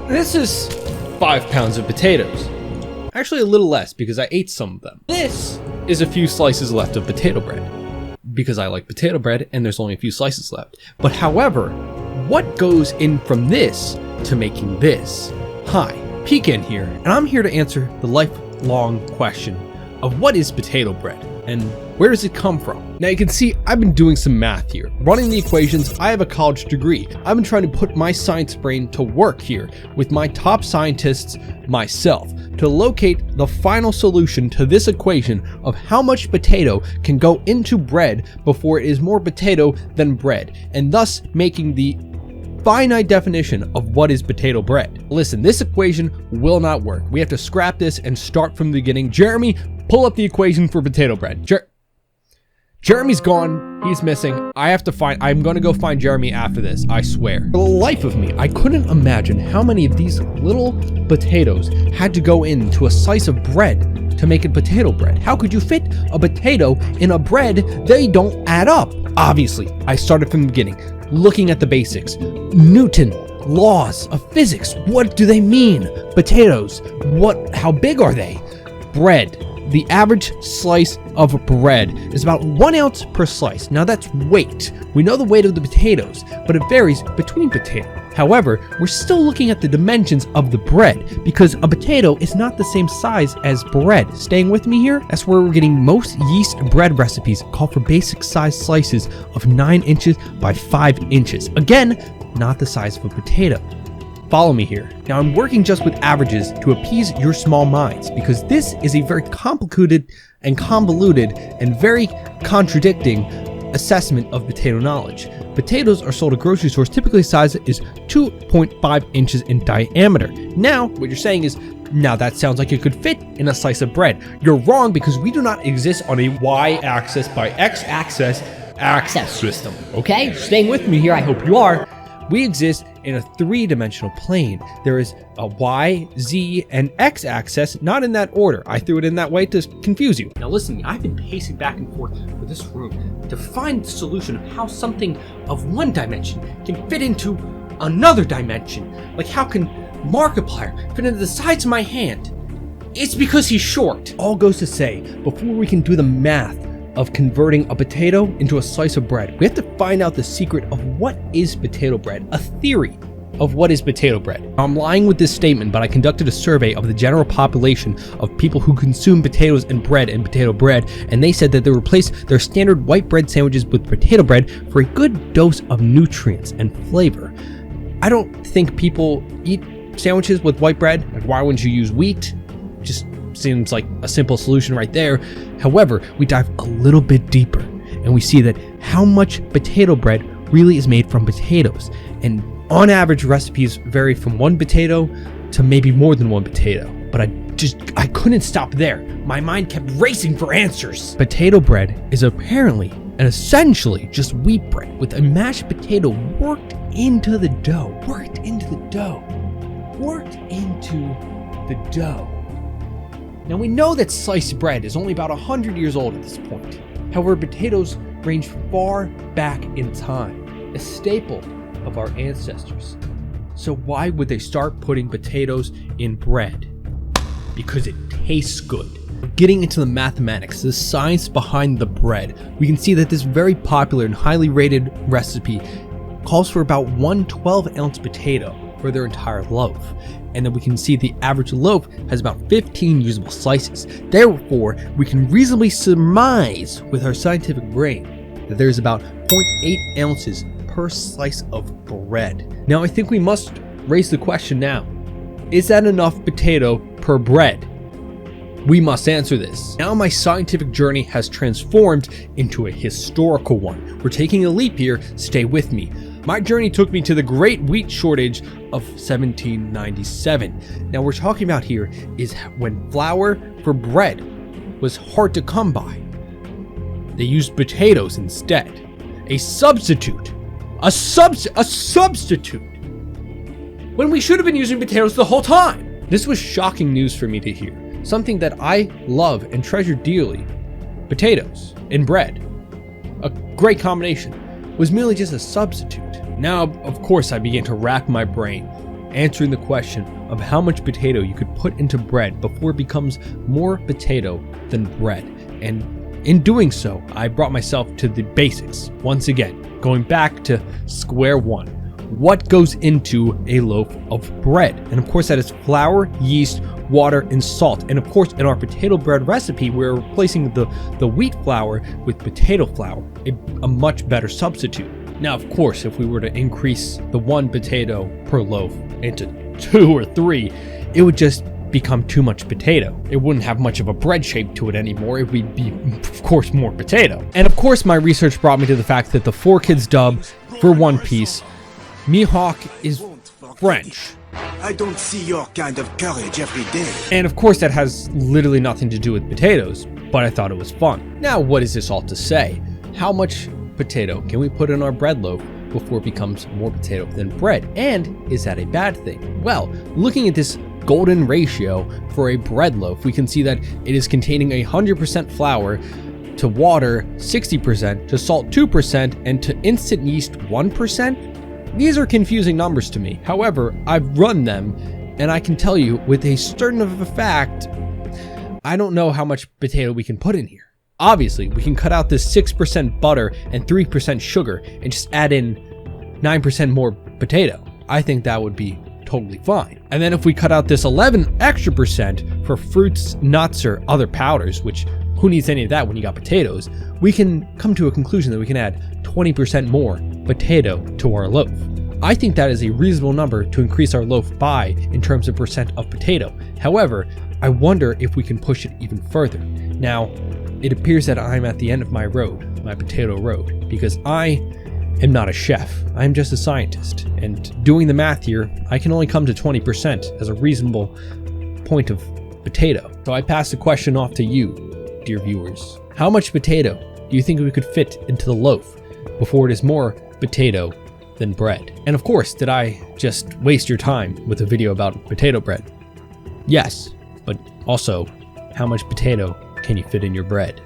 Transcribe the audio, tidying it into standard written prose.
This is 5 pounds of potatoes. Actually a little less because I ate some of them. This is a few slices left of potato bread because I like potato bread and there's only a few slices left. But however, what goes in from this to making this? Hi, Pecan here, and I'm here to answer the lifelong question of what is potato bread and where does it come from? Now you can see I've been doing some math here. Running the equations, I have a college degree. I've been trying to put my science brain to work here with my top scientists, myself, to locate the final solution to this equation of how much potato can go into bread before it is more potato than bread, and thus making the finite definition of what is potato bread. Listen, this equation will not work. We have to scrap this and start from the beginning. Jeremy, pull up the equation for potato bread. Jeremy's gone. He's missing. I'm gonna go find Jeremy after this, I swear. For the life of me, I couldn't imagine how many of these little potatoes had to go into a slice of bread to make it potato bread. How could you fit a potato in a bread? They don't add up. Obviously, I started from the beginning, looking at the basics. Newton, laws of physics. What do they mean? Potatoes. How big are they? Bread. The average slice of bread is about 1 ounce per slice. Now that's weight. We know the weight of the potatoes, but it varies between potatoes. However, we're still looking at the dimensions of the bread because a potato is not the same size as bread. Staying with me here? That's where we're getting most yeast bread recipes call for basic size slices of 9 inches by 5 inches. Again, not the size of a potato. Follow me here. Now I'm working just with averages to appease your small minds because this is a very complicated and convoluted and very contradicting assessment of potato knowledge. Potatoes are sold at grocery stores. Typically size is 2.5 inches in diameter. Now, what you're saying is, now that sounds like it could fit in a slice of bread. You're wrong because we do not exist on a y-axis by x-axis system, okay? Staying with me here, I hope you are. We exist in a 3-dimensional plane. There is a Y, Z, and X axis, not in that order. I threw it in that way to confuse you. Now listen, I've been pacing back and forth for this room to find the solution of how something of one dimension can fit into another dimension. Like how can Markiplier fit into the sides of my hand? It's because he's short. All goes to say, before we can do the math of converting a potato into a slice of bread, we have to find out the secret of what is potato bread, a theory of what is potato bread. I'm lying with this statement, but I conducted a survey of the general population of people who consume potatoes and potato bread, and they said that they replace their standard white bread sandwiches with potato bread for a good dose of nutrients and flavor. I don't think people eat sandwiches with white bread. Like, why wouldn't you use wheat? Just seems like a simple solution right there. However, we dive a little bit deeper and we see that how much potato bread really is made from potatoes. And on average, recipes vary from 1 potato to maybe more than 1 potato. But I couldn't stop there. My mind kept racing for answers. Potato bread is apparently and essentially just wheat bread with a mashed potato worked into the dough. Now we know that sliced bread is only about 100 years old at this point. However, potatoes range far back in time, a staple of our ancestors. So why would they start putting potatoes in bread? Because it tastes good. Getting into the mathematics, the science behind the bread, we can see that this very popular and highly rated recipe calls for about 1 12-ounce potato for their entire loaf. And then we can see the average loaf has about 15 usable slices. Therefore, we can reasonably surmise with our scientific brain that there's about 0.8 ounces per slice of bread. Now, I think we must raise the question now. Is that enough potato per bread? We must answer this. Now my scientific journey has transformed into a historical one. We're taking a leap here, stay with me. My journey took me to the great wheat shortage of 1797. Now we're talking about here is when flour for bread was hard to come by. They used potatoes instead. A substitute. A substitute. When we should have been using potatoes the whole time. This was shocking news for me to hear. Something that I love and treasure dearly, potatoes and bread, a great combination, was merely just a substitute. Now, of course, I began to rack my brain. answering the question of how much potato you could put into bread before it becomes more potato than bread. And in doing so, I brought myself to the basics. Once again, going back to square one. What goes into a loaf of bread? And of course that is flour, yeast, water, and salt. And of course in our potato bread recipe, we're replacing the wheat flour with potato flour, a much better substitute. Now, of course, if we were to increase the 1 potato per loaf into 2 or 3, it would just become too much potato. It wouldn't have much of a bread shape to it anymore. It would be, of course, more potato. And of course, my research brought me to the fact that the 4Kids dub for One Piece, Mihawk is French. I don't see your kind of courage every day. And of course, that has literally nothing to do with potatoes, but I thought it was fun. Now, what is this all to say? How much potato can we put in our bread loaf before it becomes more potato than bread? And is that a bad thing? Well, looking at this golden ratio for a bread loaf, we can see that it is containing 100% flour to water 60%, to salt 2%, and to instant yeast 1%. These are confusing numbers to me. However, I've run them, and I can tell you with a certain of a fact, I don't know how much potato we can put in here. Obviously, we can cut out this 6% butter and 3% sugar and just add in 9% more potato. I think that would be totally fine. And then if we cut out this 11 extra percent for fruits, nuts, or other powders, which who needs any of that when you got potatoes, we can come to a conclusion that we can add 20% more potato to our loaf. I think that is a reasonable number to increase our loaf by in terms of percent of potato. However, I wonder if we can push it even further. Now, it appears that I'm at the end of my road, my potato road, because I am not a chef. I am just a scientist. And doing the math here, I can only come to 20% as a reasonable point of potato. So I pass the question off to you, dear viewers. How much potato do you think we could fit into the loaf before it is more potato than bread? And of course, did I just waste your time with a video about potato bread? Yes, but also, how much potato can you fit in your bread?